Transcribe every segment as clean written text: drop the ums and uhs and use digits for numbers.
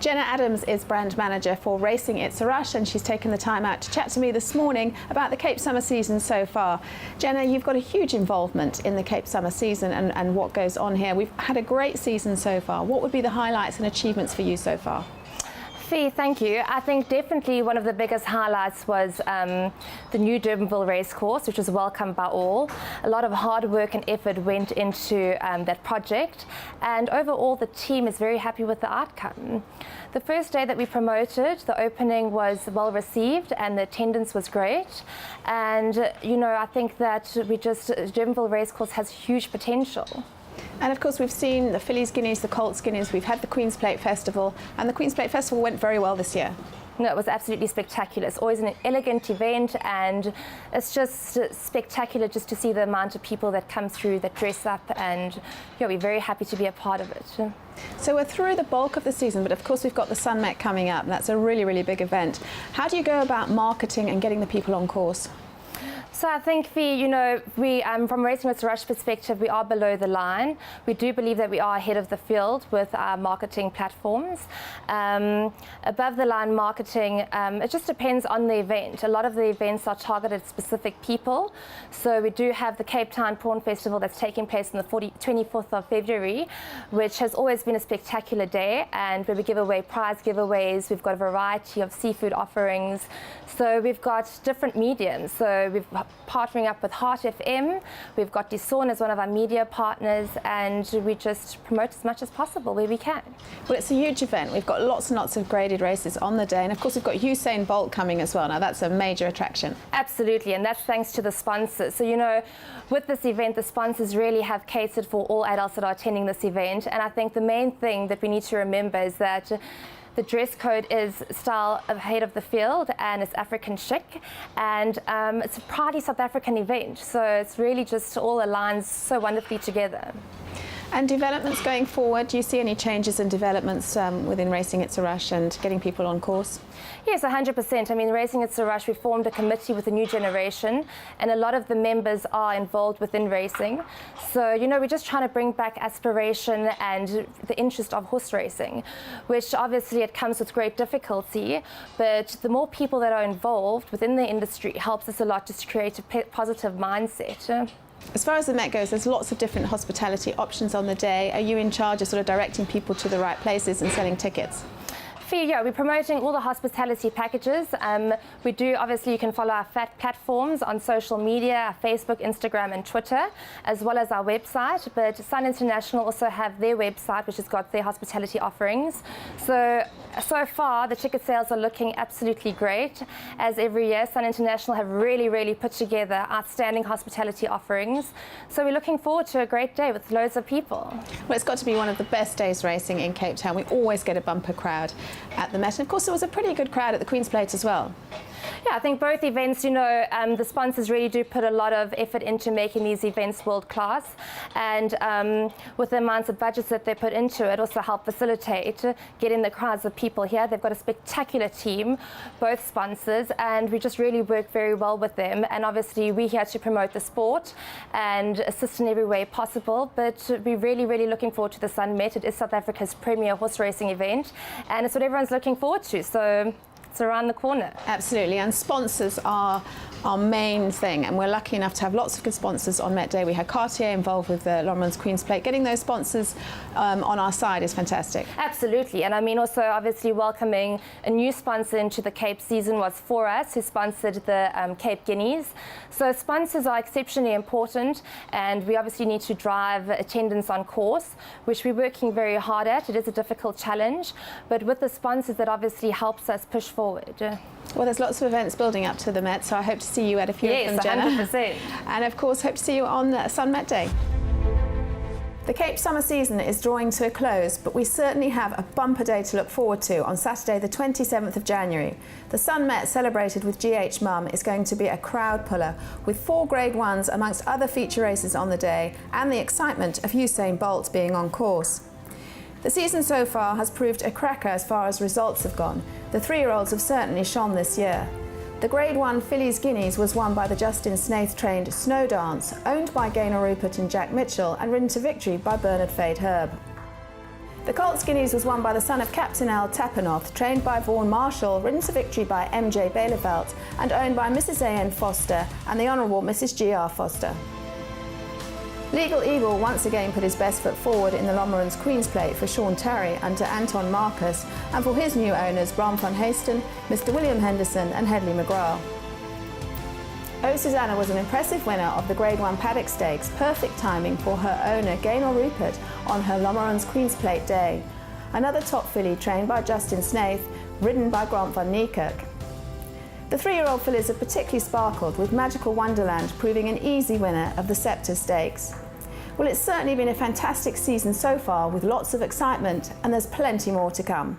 Jenna Adams is brand manager for Racing It's a Rush, and she's taken the time out to chat to me this morning about the Cape Summer season so far. Jenna, you've got a huge involvement in the Cape Summer season and what goes on here. We've had a great season so far. What would be the highlights and achievements for you so far? Thank you. I think definitely one of the biggest highlights was the new Durbanville racecourse, which was welcomed by all. A lot of hard work and effort went into that project, and overall the team is very happy with the outcome. The first day that we promoted, the opening was well received and the attendance was great. And you know, I think that Durbanville racecourse has huge potential. And of course we've seen the Fillies Guineas, the Colts Guineas, we've had the Queen's Plate Festival, and the Queen's Plate Festival went very well this year. No, it was absolutely spectacular. It's always an elegant event, and it's just spectacular just to see the amount of people that come through, that dress up, and yeah, we're very happy to be a part of it. So we're through the bulk of the season, but of course we've got the Sun Met coming up, and that's a really, really big event. How do you go about marketing and getting the people on course? So I think from Racing It's a Rush perspective, we are below the line. We do believe that we are ahead of the field with our marketing platforms. Above the line marketing, it just depends on the event. A lot of the events are targeted at specific people. So we do have the Cape Town Prawn Festival that's taking place on the 24th of February, which has always been a spectacular day, and where we give away prize giveaways. We've got a variety of seafood offerings. So we've got different mediums. So we've partnering up with Heart FM. We've got DeSawn as one of our media partners, and we just promote as much as possible where we can. Well, it's a huge event. We've got lots and lots of graded races on the day, and of course we've got Usain Bolt coming as well. Now that's a major attraction. Absolutely, and that's thanks to the sponsors. So you know, with this event, the sponsors really have catered for all adults that are attending this event, and I think the main thing that we need to remember is that the dress code is style ahead of the field, and it's African chic, and it's a proudly South African event. So it's really just all aligns so wonderfully together. And developments going forward, do you see any changes in developments within Racing It's a Rush and getting people on course? Yes, 100%. I mean, Racing It's a Rush, we formed a committee with the new generation, and a lot of the members are involved within racing. So, you know, we're just trying to bring back aspiration and the interest of horse racing, which obviously it comes with great difficulty, but the more people that are involved within the industry helps us a lot just to create a positive mindset. As far as the Met goes, there's lots of different hospitality options on the day. Are you in charge of sort of directing people to the right places and selling tickets? Yeah, we're promoting all the hospitality packages. We do, obviously, you can follow our platforms on social media, our Facebook, Instagram and Twitter, as well as our website. But Sun International also have their website, which has got their hospitality offerings. So far, the ticket sales are looking absolutely great. As every year, Sun International have really put together outstanding hospitality offerings. So we're looking forward to a great day with loads of people. Well, it's got to be one of the best days racing in Cape Town. We always get a bumper crowd at the Met, and of course there was a pretty good crowd at the Queen's Plate as well. Yeah, I think both events, you know, the sponsors really do put a lot of effort into making these events world class, and with the amounts of budgets that they put into it, also help facilitate getting the crowds of people here. They've got a spectacular team, both sponsors, and we just really work very well with them. And obviously we're here to promote the sport and assist in every way possible, but we're really looking forward to the Sun Met. It is South Africa's premier horse racing event, and it's what everyone's looking forward to. So it's around the corner. Absolutely, and sponsors are our main thing, and we're lucky enough to have lots of good sponsors on Met Day. We had Cartier involved with the Longman's Queen's Plate. Getting those sponsors on our side is fantastic. Absolutely, and I mean also obviously welcoming a new sponsor into the Cape season was For Us, who sponsored the Cape Guineas. So sponsors are exceptionally important, and we obviously need to drive attendance on course, which we're working very hard at. It is a difficult challenge, but with the sponsors that obviously helps us push forward. Well, there's lots of events building up to the Met, so I hope to see you at a few of them, Jenna. Yes, 100%. And of course, hope to see you on Sun Met Day. The Cape Summer season is drawing to a close, but we certainly have a bumper day to look forward to on Saturday the 27th of January. The Sun Met, celebrated with GH Mum, is going to be a crowd puller, with 4 Grade 1s amongst other feature races on the day, and the excitement of Usain Bolt being on course. The season so far has proved a cracker as far as results have gone. The 3-year-olds have certainly shone this year. The Grade 1 Fillies Guineas was won by the Justin Snaith-trained Snow Dance, owned by Gaynor Rupert and Jack Mitchell, and ridden to victory by Bernard Fade Herb. The Colt Guineas was won by the son of Captain Al Tapanoth, trained by Vaughan Marshall, ridden to victory by MJ Bailevelt, and owned by Mrs. A.N. Foster and the Honourable Mrs. G.R. Foster. Legal Eagle once again put his best foot forward in the Lomerans Queen's Plate for Sean Terry under Anton Marcus, and for his new owners Bram van Hasten, Mr. William Henderson and Hedley McGrath. Oh Susanna was an impressive winner of the Grade 1 Paddock Stakes, perfect timing for her owner Gaynor Rupert on her Lomerans Queen's Plate day. Another top filly trained by Justin Snaith, ridden by Grant van Niekerk. The 3-year-old fillies have particularly sparkled, with Magical Wonderland proving an easy winner of the Scepter Stakes. Well, it's certainly been a fantastic season so far, with lots of excitement, and there's plenty more to come.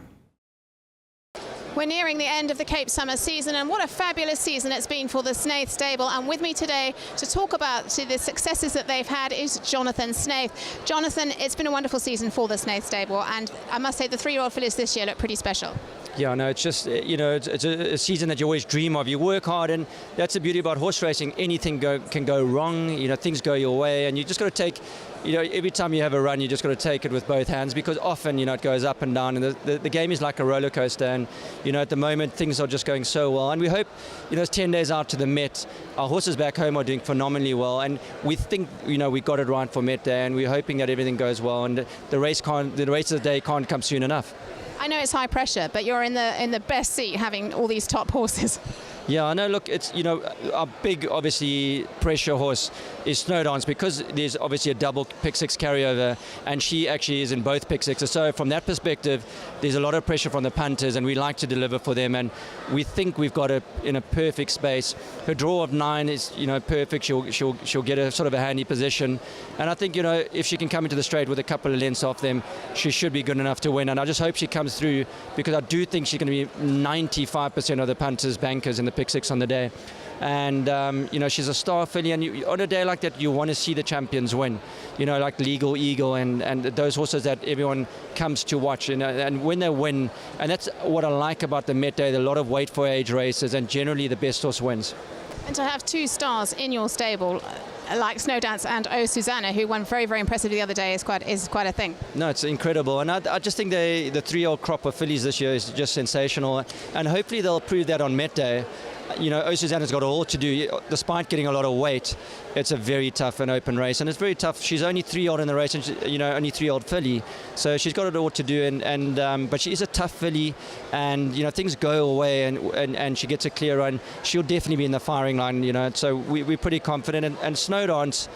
We're nearing the end of the Cape Summer season, and what a fabulous season it's been for the Snaith stable. And with me today to talk about the successes that they've had is Jonathan Snaith. Jonathan, it's been a wonderful season for the Snaith stable, and I must say the 3-year-old fillies this year look pretty special. Yeah, no, it's just, it's a season that you always dream of. You work hard, and that's the beauty about horse racing. Anything can go wrong, things go your way, and you just got to take, every time you have a run, you just got to take it with both hands, because often, it goes up and down, and the game is like a roller coaster, and, at the moment, things are just going so well. And we hope, it's 10 days out to the Met. Our horses back home are doing phenomenally well, and we think, we got it right for Met Day, and we're hoping that everything goes well, and the race of the day can't come soon enough. I know it's high pressure, but you're in the best seat having all these top horses. Yeah, I know. Look, it's, our big, obviously, pressure horse is Snowdance, because there's obviously a double pick six carryover, and she actually is in both pick sixes. So from that perspective, there's a lot of pressure from the punters, and we like to deliver for them. And we think we've got her in a perfect space. Her draw of 9 is, perfect. She'll get a sort of a handy position. And I think, if she can come into the straight with a couple of lengths off them, she should be good enough to win. And I just hope she comes through, because I do think she's going to be 95% of the punters' bankers in the pick six on the day. And she's a star filly, and on a day like that you want to see the champions win, like Legal Eagle and those horses that everyone comes to watch, and when they win, and that's what I like about the Met Day, a lot of weight for age races, and generally the best horse wins. And to have 2 stars in your stable like Snowdance and Oh Susanna, who won very, very impressively the other day, is quite a thing. No, it's incredible, and I just think the 3-year-old crop of fillies this year is just sensational, and hopefully they'll prove that on Met Day. Oh Susanna's got all to do, despite getting a lot of weight. It's a very tough and open race, and it's very tough. She's only 3-year-old in the race, and only 3-year-old filly, so she's got it all to do. But she is a tough filly, and things go away, and she gets a clear run. She'll definitely be in the firing line. So we're pretty confident. And Snowdance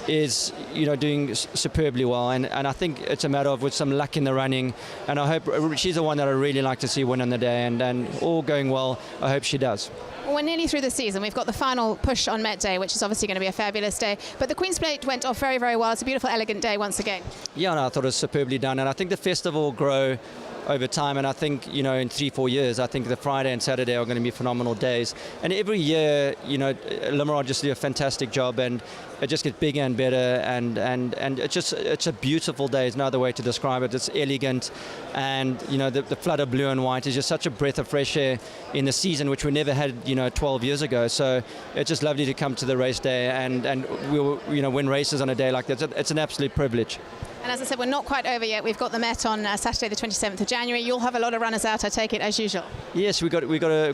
is doing superbly well, and I think it's a matter of with some luck in the running. And I hope she's the one that I really like to see win on the day, and all going well, I hope she does. Well, we're nearly through the season. We've got the final push on Met Day, which is obviously going to be a fabulous day. But the Queen's Plate went off very, very well. It's a beautiful, elegant day once again. Yeah, no, I thought it was superbly done. And I think the festival will grow over time, and I think in 3-4 years I think the Friday and Saturday are going to be phenomenal days, and every year Limerod just do a fantastic job, and it just gets bigger and better, and it's a beautiful day. There's no other way to describe it. It's elegant, and the flood of blue and white is just such a breath of fresh air in the season, which we never had 12 years ago. So it's just lovely to come to the race day and we'll win races on a day like that. It's an absolute privilege. And as I said, we're not quite over yet. We've got the Met on Saturday the 27th of January. You'll have a lot of runners out, I take it, as usual. Yes, we got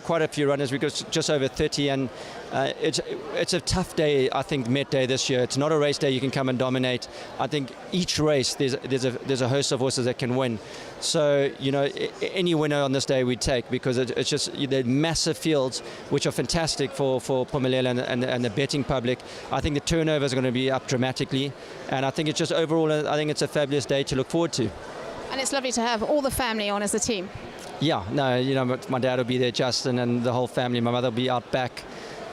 quite a few runners. We've got just over 30, and it's a tough day, I think, Met Day this year. It's not a race day you can come and dominate. I think each race there's a host of horses that can win. So any winner on this day we take, because it's just the massive fields, which are fantastic for Phumelela and the betting public. I think the turnover is going to be up dramatically, and I think it's just overall, I think it's a fabulous day to look forward to. And it's lovely to have all the family on as a team. Yeah, no, my dad will be there, Justin, and the whole family. My mother will be out back,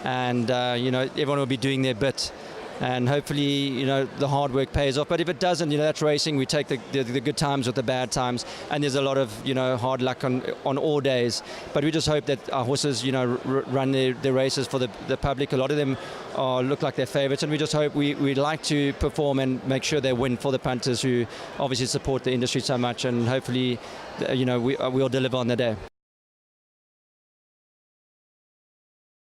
and everyone will be doing their bit. And hopefully, the hard work pays off. But if it doesn't, that's racing. We take the good times with the bad times, and there's a lot of hard luck on all days. But we just hope that our horses run their races for the public. A lot of them look like they're favourites, and we just hope we like to perform and make sure they win for the punters, who obviously support the industry so much. And hopefully, we'll deliver on the day.